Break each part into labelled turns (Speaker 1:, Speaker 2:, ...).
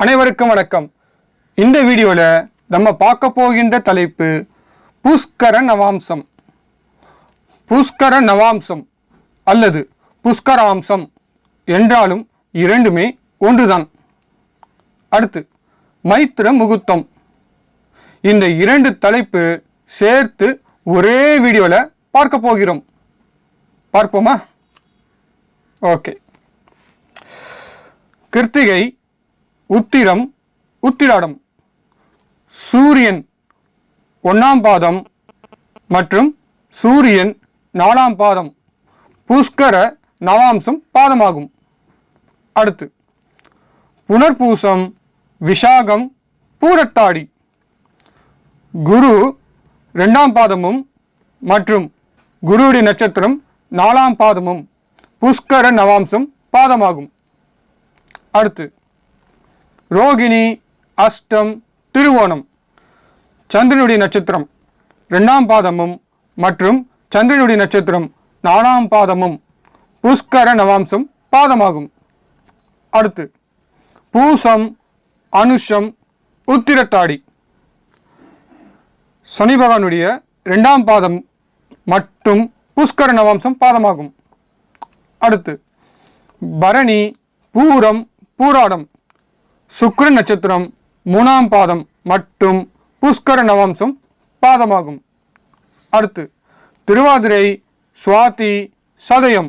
Speaker 1: அனைவருக்கும் வணக்கம். இந்த வீடியோல நம்ம பார்க்க போகின்ற தலைப்பு புஷ்கர நவாம்சம். புஷ்கர நவாம்சம் அல்லது புஷ்கராம்சம் என்றாலும் இரண்டுமே ஒன்றுதான். அடுத்து மைத்திர முகூர்த்தம். இந்த இரண்டு தலைப்பு சேர்த்து ஒரே வீடியோல பார்க்க போகிறோம். பார்ப்போமா? ஓகே. கிருத்திகை, உத்திரம், உத்திராடம், சூரியன் 1ஆம் பாதம் மற்றும் சூரியன் 4ஆம் பாதம் புஷ்கர நவாம்சம் பாதமாகும். அடுத்து புனர்பூசம், விஷாகம், பூரட்டாடி, குரு 2ஆம் பாதமும் மற்றும் குருவுடைய நட்சத்திரம் 4ஆம் பாதமும் புஷ்கர நவாம்சம் பாதமாகும். அடுத்து ரோகிணி, அஷ்டம், திருவோணம், சந்திரனுடைய நட்சத்திரம் 2ஆம் பாதமும் மற்றும் சந்திரனுடைய நட்சத்திரம் 4ஆம் பாதமும் புஷ்கர நவாம்சம் பாதமாகும். அடுத்து பூசம், அனுஷம், உத்திரட்டாடி, சனி பகவானுடைய 2ஆம் பாதம் மற்றும் புஷ்கர நவாம்சம் பாதமாகும். அடுத்து பரணி, பூரம், பூராடம், சுக்கிரன் நட்சத்திரம் 3ஆம் பாதம் மற்றும் புஷ்கர நவாம்சம் பாதமாகும். அடுத்து திருவாதிரை, சுவாதி, சதயம்,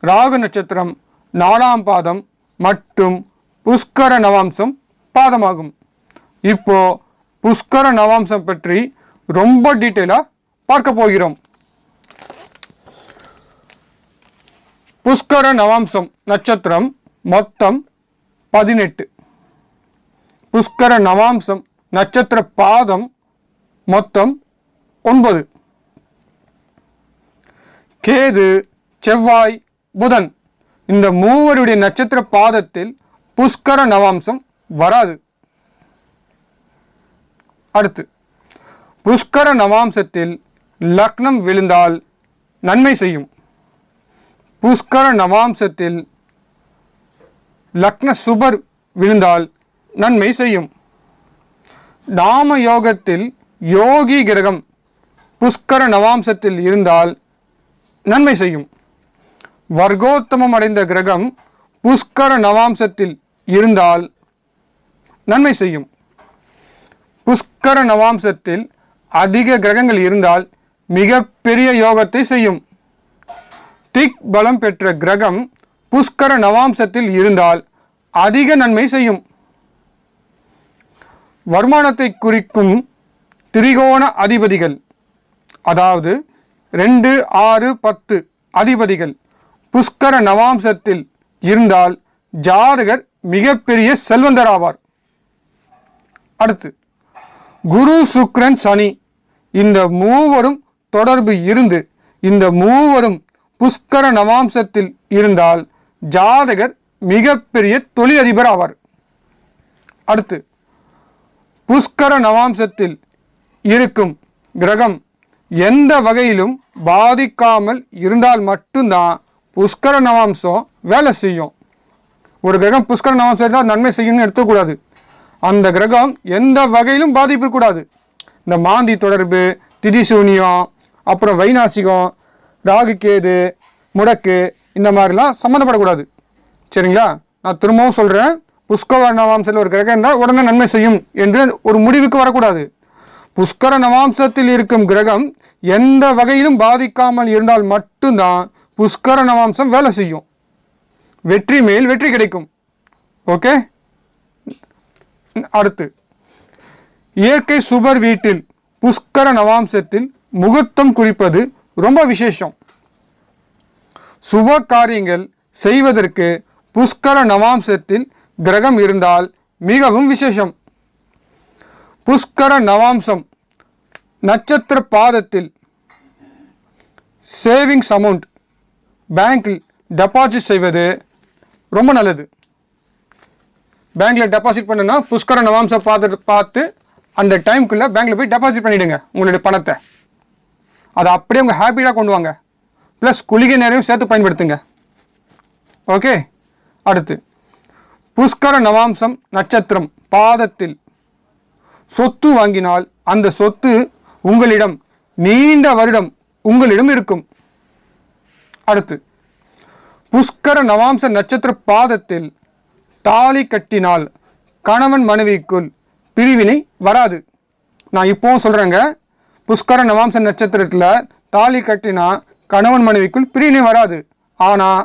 Speaker 1: ராகு நட்சத்திரம் 4ஆம் பாதம் மற்றும் புஷ்கர நவாம்சம் பாதமாகும். இப்போ புஷ்கர நவாம்சம் பற்றி ரொம்ப டீட்டெயிலாக பார்க்க போகிறோம். புஷ்கர நவாம்சம் நட்சத்திரம் மொத்தம் 18. புஷ்கர நவாம்சம் நட்சத்திர பாதம் மொத்தம் 9. கேது, செவ்வாய், புதன் இந்த மூவருடைய நட்சத்திர பாதத்தில் புஷ்கர நவாம்சம் வராது. அடுத்து புஷ்கர நவாம்சத்தில் லக்னம் விழுந்தால் நன்மை செய்யும். புஷ்கர நவாம்சத்தில் லக்ன சுபர் விழுந்தால் நன்மை செய்யும். நாம யோகத்தில் யோகி கிரகம் புஷ்கர நவாம்சத்தில் இருந்தால் நன்மை செய்யும். வர்க்கோத்தமம் அடைந்த கிரகம் புஷ்கர நவாம்சத்தில் இருந்தால் நன்மை செய்யும். புஷ்கர நவாம்சத்தில் அதிக கிரகங்கள் இருந்தால் மிகப்பெரிய யோகத்தை செய்யும். திக் பலம் பெற்ற கிரகம் புஷ்கர நவாம்சத்தில் இருந்தால் அதிக நன்மை செய்யும். வருமானத்தை குறிக்கும் திரிகோண அதிபதிகள், அதாவது 2, 6, 10 அதிபதிகள் புஷ்கர நவாம்சத்தில் இருந்தால் ஜாதகர் மிகப்பெரிய செல்வந்தர் ஆவார். அடுத்து குரு, சுக்கிரன், சனி இந்த மூவரும் தொடர்பு இருந்து இந்த மூவரும் புஷ்கர நவாம்சத்தில் இருந்தால் ஜாதகர் மிகப்பெரிய தொழிலதிபர் ஆவார். அடுத்து புஷ்கர நவாம்சத்தில் இருக்கும் கிரகம் எந்த வகையிலும் பாதிக்காமல் இருந்தால் மட்டும்தான் புஷ்கர நவாம்சம் வேலை செய்யும். ஒரு கிரகம் புஷ்கர நவாம்சம் தான் நன்மை செய்யணும்னு எடுத்துக்கூடாது. அந்த கிரகம் எந்த வகையிலும் பாதிப்பு கூடாது. இந்த மாந்தி தொடர்பு, திதிசூனியம், அப்புறம் வைநாசிகம், ராகு, கேது, முடக்கு இந்த மாதிரிலாம் சம்மந்தப்படக்கூடாது. சரிங்களா? நான் திரும்பவும் சொல்கிறேன், புஷ்கர நவாம்சத்தில் ஒரு கிரகம் இருந்தால் உடனே நன்மை செய்யும் என்று ஒரு முடிவுக்கு வரக்கூடாது. புஷ்கர நவாம்சத்தில் இருக்கும் கிரகம் எந்த வகையிலும் பாதிக்காமல் இருந்தால் மட்டும்தான் புஷ்கர நவாம்சம் வேலை செய்யும். வெற்றி மேல் வெற்றி கிடைக்கும். ஓகே. அடுத்து இயற்கை சுபர் வீட்டில் புஷ்கர நவாம்சத்தில் முகூர்த்தம் குறிப்பது ரொம்ப விசேஷம். சுப காரியங்கள் செய்வதற்கு புஷ்கர நவாம்சத்தில் கிரகம் இருந்தால் மிகவும் விசேஷம். புஷ்கர நவாம்சம் நட்சத்திர பாதத்தில் சேவிங்ஸ் அமௌண்ட் பேங்கில் டெபாசிட் செய்வது ரொம்ப நல்லது. பேங்க்கில் டெபாசிட் பண்ணுன்னா புஷ்கர நவாம்சம் பார்த்து அந்த டைமுக்குள்ளே பேங்க்கில் போய் டெபாசிட் பண்ணிவிடுங்க உங்களுடைய பணத்தை. அதை அப்படியே உங்கள் ஹாப்பியாக கொண்டு வாங்க. ப்ளஸ் குளிகை நேரையும் சேர்த்து பயன்படுத்துங்க. ஓகே. அடுத்து புஷ்கர நவாம்சம் நட்சத்திரம் பாதத்தில் சொத்து வாங்கினால் அந்த சொத்து உங்களிடம் நீண்ட வருடம் உங்களிடம் இருக்கும். அடுத்து புஷ்கர நவாம்ச நட்சத்திர பாதத்தில் தாலி கட்டினால் கணவன் மனைவிக்குள் பிரிவினை வராது. நான் இப்போவும் சொல்கிறேங்க, புஷ்கர நவாம்ச நட்சத்திரத்தில் தாலி கட்டினா கணவன் மனைவிக்குள் பிரிவினை வராது. ஆனால்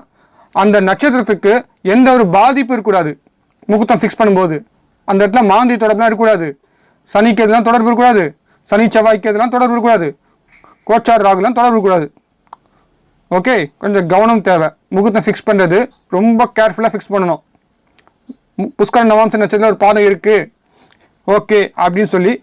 Speaker 1: அந்த நட்சத்திரத்துக்கு எந்த ஒரு பாதிப்பு இருக்கக்கூடாது. முகூர்த்தம் ஃபிக்ஸ் பண்ணும்போது அந்த இடத்துல மாந்தி தொடர்புலாம் இருக்கக்கூடாது, சனிக்கு எதுலாம் தொடர்பு இருக்கக்கூடாது, சனி செவ்வாய்க்கு எதுலாம் தொடர்பு இருக்கக்கூடாது, கோச்சார் ராகுலாம் தொடர்பு இருக்கக்கூடாது. ஓகே, கொஞ்சம் கவனம் தேவை. முகூர்த்தம் ஃபிக்ஸ் பண்ணுறது ரொம்ப கேர்ஃபுல்லாக ஃபிக்ஸ் பண்ணணும். புஷ்கர நவாம்ச நட்சத்திரம் ஒரு பாதம் இருக்குது ஓகே அப்படின்னு சொல்லி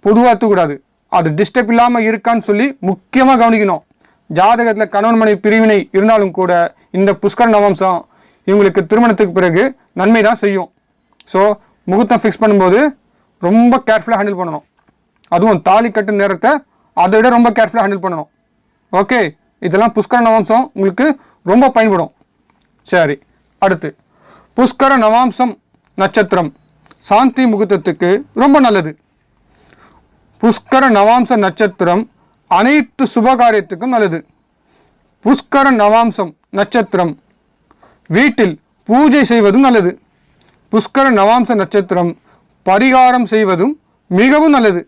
Speaker 1: பொதுவாக இருக்கக்கூடாது. அது டிஸ்டர்ப் இல்லாமல் இருக்கான்னு சொல்லி முக்கியமாக கவனிக்கணும். ஜாதகத்தில் கணவன் மனைவி பிரிவினை இருந்தாலும் கூட இந்த புஷ்கர நவாம்சம் இவங்களுக்கு திருமணத்துக்கு பிறகு நன்மை தான் செய்யும். ஸோ முகூர்த்தம் ஃபிக்ஸ் பண்ணும்போது ரொம்ப கேர்ஃபுல்லாக ஹேண்டில் பண்ணணும். அதுவும் தாலி கட்டு நேரத்தை அதை விட ரொம்ப கேர்ஃபுல்லாக ஹேண்டில் பண்ணணும். ஓகே, இதெல்லாம் புஷ்கர நவாம்சம் உங்களுக்கு ரொம்ப பயன்படும். சரி, அடுத்து புஷ்கர நவாம்சம் நட்சத்திரம் சாந்தி முகூர்த்தத்துக்கு ரொம்ப நல்லது. புஷ்கர நவாம்ச நட்சத்திரம் அனைத்து சுபகாரியத்துக்கும் நல்லது. புஷ்கர நவாம்சம் நட்சத்திரம் வீட்டில் பூஜை செய்வதும் நல்லது. புஷ்கர நவாம்ச நட்சத்திரம் பரிகாரம் செய்வதும் மிகவும் நல்லது.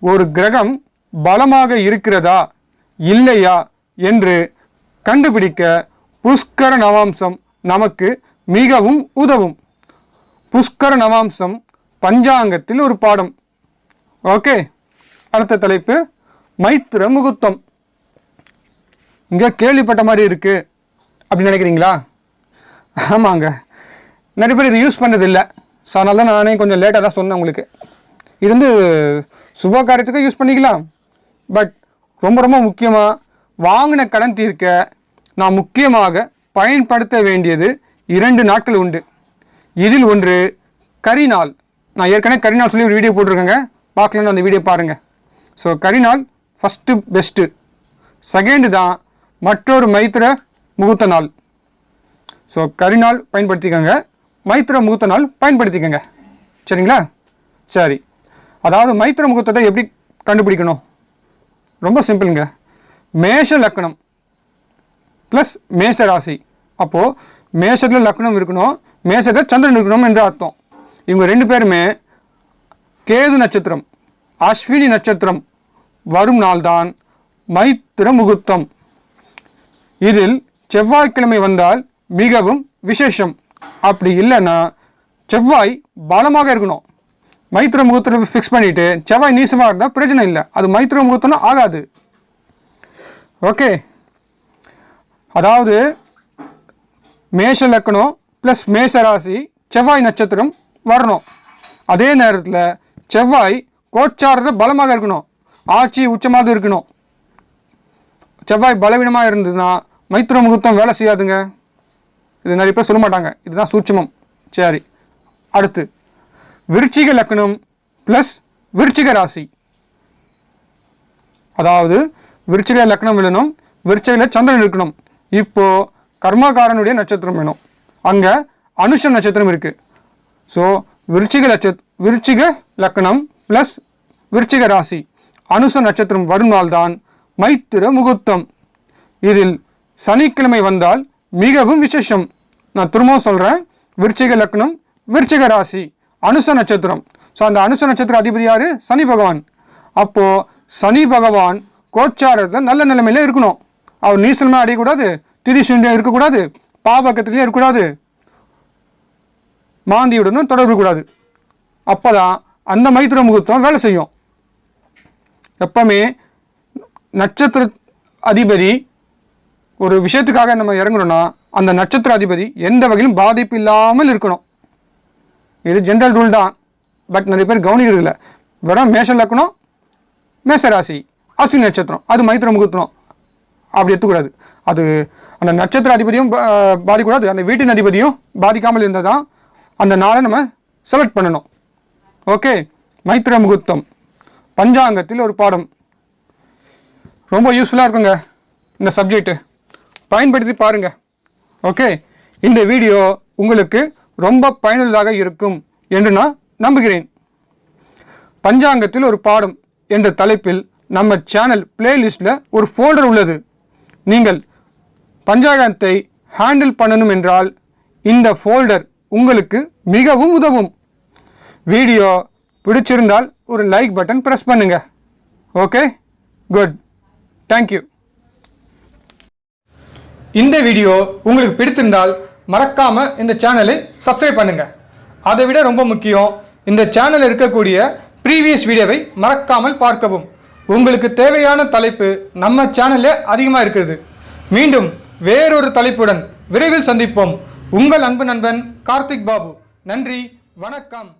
Speaker 1: ஒரு கிரகம் பலமாக இருக்கிறதா இல்லையா என்று கண்டுபிடிக்க புஷ்கர நவாம்சம் நமக்கு மிகவும் உதவும். புஷ்கர நவாம்சம் பஞ்சாங்கத்தில் ஒரு பாடம். ஓகே, அடுத்த தலைப்பு மைத்திர முகூர்த்தம். இங்கே கேள்விப்பட்ட மாதிரி இருக்கு அப்படின்னு நினைக்கிறீங்களா? ஆமாங்க, நிறைய பேர் இது யூஸ் பண்ணதில்லை. ஸோ அதனால தான் நானே கொஞ்சம் லேட்டாக தான் சொன்னேன் உங்களுக்கு. இது வந்து சுப காரியத்துக்கும் யூஸ் பண்ணிக்கலாம். பட் ரொம்ப ரொம்ப முக்கியமாக வாங்கின கடன் தீர்க்க நான் முக்கியமாக பயன்படுத்த வேண்டியது 2 நாட்கள் உண்டு. இதில் ஒன்று கரிநாள். நான் ஏற்கனவே கரிநாள் சொல்லி ஒரு வீடியோ போட்டிருக்கேங்க, பார்க்கலன்னு அந்த வீடியோ பாருங்கள். ஸோ கரிநாள் ஃபஸ்ட்டு பெஸ்ட்டு. செகண்டு தான் மற்றொரு மைத்திர முகூர்த்த நாள். ஸோ கரிநாள் பயன்படுத்திக்கோங்க, மைத்திர முகூர்த்த நாள் பயன்படுத்திக்கோங்க. சரிங்களா? சரி, அதாவது மைத்திர முகூர்த்தத்தை எப்படி கண்டுபிடிக்கணும்? ரொம்ப சிம்பிளுங்க. மேஷ லக்னம் ப்ளஸ் மேஷ ராசி. அப்போது மேஷத்தில் லக்னம் இருக்கணும், மேஷத்தில் சந்திரன் இருக்கணும் என்று அர்த்தம். இவங்க 2 பேருமே கேது நட்சத்திரம் அஸ்வினி நட்சத்திரம் வரும் நாள்தான் மைத்திர முகூர்த்தம். இதில் செவ்வாய்க்கிழமை வந்தால் மிகவும் விசேஷம். அப்படி இல்லைன்னா செவ்வாய் பலமாக இருக்கணும். மைத்திர முகூர்த்தத்தை ஃபிக்ஸ் பண்ணிவிட்டு செவ்வாய் நீசமாக இருந்தால் பிரச்சனை இல்லை, அது மைத்திர முகூர்த்தம்னா ஆகாது. ஓகே, அதாவது மேஷ லக்னம் ப்ளஸ் மேஷ ராசி செவ்வாய் நட்சத்திரம் வரணும். அதே நேரத்தில் செவ்வாய் கோச்சாரத்தில் பலமாக இருக்கணும், ஆட்சி உச்சமாக இருக்கணும். செவ்வாய் பலவீனமாக இருந்ததுன்னா மைத்திர முகூர்த்தம் வேலை செய்யாதுங்க. இது நிறைய பேர் சொல்ல மாட்டாங்க, இதுதான் சூட்சமம். சரி, அடுத்து விருச்சிக லக்னம் ப்ளஸ் விருச்சிக ராசி. அதாவது விருச்சிக லக்னம் விழணும், விருச்சிகையில் சந்திரன் இருக்கணும். இப்போது கர்மகாரனுடைய நட்சத்திரம் வேணும், அங்கே அனுஷம் நட்சத்திரம் இருக்குது. ஸோ விருச்சிக லக்னம் ப்ளஸ் விருச்சிக ராசி அனுஷ நட்சத்திரம் வரும் நாள்தான் மைத்திர முகூர்த்தம். இதில் சனிக்கிழமை வந்தால் மிகவும் விசேஷம். நான் திரும்பவும் சொல்கிறேன், விருச்சிக லக்னம் விருச்சிக ராசி அனுஷ நட்சத்திரம். ஸோ அந்த அனுஷ நட்சத்திர அதிபதி யார்? சனி பகவான். அப்போது சனி பகவான் கோச்சாரத்தில் நல்ல நிலைமையில இருக்கணும். அவர் நீசலமாக அடையக்கூடாது, திரிசூன்யம் இருக்கக்கூடாது, பாபக்கத்திலையும் இருக்கக்கூடாது, மாந்தியுடனும் தொடர்பு கூடாது. அப்போ தான் அந்த மைத்திர முகூர்த்தம் வேலை செய்யும். எப்பவுமே நட்சத்திர அதிபதி ஒரு விஷயத்துக்காக நம்ம இறங்கணும்னா அந்த நட்சத்திர அதிபதி எந்த வகையிலும் பாதிப்பு இல்லாமல் இருக்கணும். இது ஜென்ரல் ரூல் தான், பட் நிறைய பேர் கவனிக்கிறது இல்லை. வெறும் மேஷ லக்னம் மேஷராசி அஸ்வினி நட்சத்திரம் அது மைத்திர முகூர்த்தம் அப்படி எடுத்துக்கூடாது. அது அந்த நட்சத்திர அதிபதியும் பாதிக்கூடாது, அந்த வீட்டின் அதிபதியும் பாதிக்காமல் இருந்தால் தான் அந்த நாளை நம்ம செலக்ட் பண்ணணும். ஓகே, மைத்திர முகூர்த்தம் பஞ்சாங்கத்தில் ஒரு பாடம். ரொம்ப யூஸ்ஃபுல்லாக இருக்குங்க இந்த சப்ஜெக்ட்டு, பயன்படுத்தி பாருங்கள். ஓகே, இந்த வீடியோ உங்களுக்கு ரொம்ப பயனுள்ளதாக இருக்கும் என்று நான் நம்புகிறேன். பஞ்சாங்கத்தில் ஒரு பாடம் என்ற தலைப்பில் நம்ம சேனல் பிளேலிஸ்டில் ஒரு ஃபோல்டர் உள்ளது. நீங்கள் பஞ்சாங்கத்தை ஹேண்டில் பண்ணணும் என்றால் இந்த ஃபோல்டர் உங்களுக்கு மிகவும் உதவும். வீடியோ பிடிச்சிருந்தால் ஒரு லைக் பட்டன் ப்ரெஸ் பண்ணுங்க. Okay, good, thank you. இந்த வீடியோ உங்களுக்கு பிடித்திருந்தால் மறக்காம இந்த சேனலை சப்ஸ்கிரைப் பண்ணுங்க. அதை விட ரொம்ப முக்கியம், இந்த சேனலில் இருக்கக்கூடிய ப்ரீவியஸ் வீடியோவை மறக்காமல் பார்க்கவும். உங்களுக்கு தேவையான தலைப்பு நம்ம சேனல்ல அதிகமாக இருக்குது. மீண்டும் வேறொரு தலைப்புடன் விரைவில் சந்திப்போம். உங்கள் அன்பு நண்பன் கார்த்திக் பாபு. நன்றி, வணக்கம்.